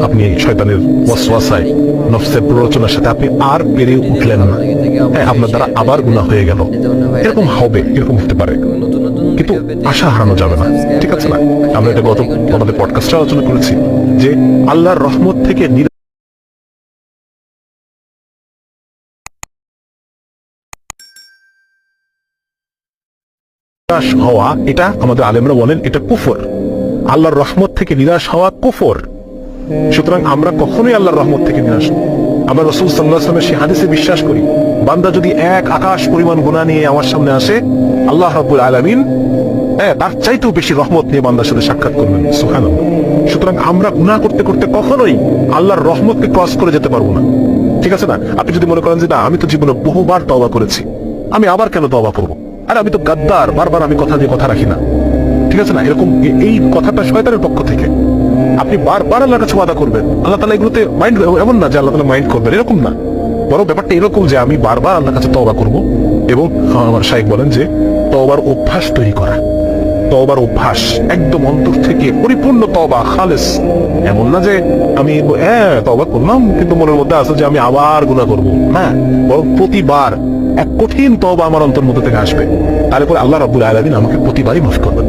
আপনি শয়তানের ওয়াসওয়াসায়, নফসের প্ররোচনার সাথে আপনি আর পেরে উঠলেন না, হ্যাঁ, আপনার দ্বারা আবার গুনাহ হয়ে গেল, এরকম হবে, এরকম হতে পারে, কিন্তু আশা হারানো যাবে না, ঠিক আছে না? আমরা এটা গত আমাদের পডকাস্টে আলোচনা করেছি যে আল্লাহর রহমত থেকে নিরাশ হওয়া, এটা আমাদের আলেমরা বলেন এটা কুফর। আল্লাহর রহমত থেকে নিরাশ হওয়া কুফর। সুতরাং আমরা কখনোই আল্লাহর রহমত থেকে নিরাশ হই। আমরা রাসূল সাল্লাল্লাহু আলাইহি ওয়াসাল্লামের সেই হাদিসে বিশ্বাস করি, বান্দা যদি এক আকাশ পরিমাণ গুনাহ নিয়ে আমার সামনে আসে, আল্লাহ রাব্বুল আলামিন তার চাইতেও বেশি রহমত নিয়ে বান্দার সাথে সাক্ষাৎ করবেন। সুবহানাল্লাহ। সুতরাং আমরা গুনাহ করতে করতে কখনোই আল্লাহর রহমতকে ক্রস করে যেতে পারবো না, ঠিক আছে না? আপনি যদি মনে করেন যে না, আমি তো জীবনে বহুবার তওবা করেছি, আমি আবার কেন তওবা করবো, আর আমি তো গাদ্দার, বারবার আমি কথা দিয়ে কথা রাখি না, ঠিক আছে না? এরকম এই কথাটা শয়তানের পক্ষ থেকে। আপনি বারবার আল্লাহর কাছে ওয়াদা করবেন, আল্লাহ তাআলা এগুলোতে মাইন্ড, এমন না যে আল্লাহ তাআলা মাইন্ড করবেন, এরকম না, বরং ব্যাপারটা এরকম যে আমি বারবার আল্লাহর কাছে তওবা করব। এবং আমার শাইখ বলেন যে তওবার অভ্যাস তৈরি করা, তওবার অভ্যাস, একদম অন্তর থেকে পরিপূর্ণ তওবা, খালেস। এমন না যে আমি তওবা করলাম কিন্তু মনের মধ্যে আছে যে আমি আবার গুনাহ করব, না, বরং প্রতিবার এক কঠিন তওবা আমার অন্তর মধ্যে থেকে আসবে, তারপরে আল্লাহ রাব্বুল আলামিন আমাকে প্রতিবারই মাফ করবেন।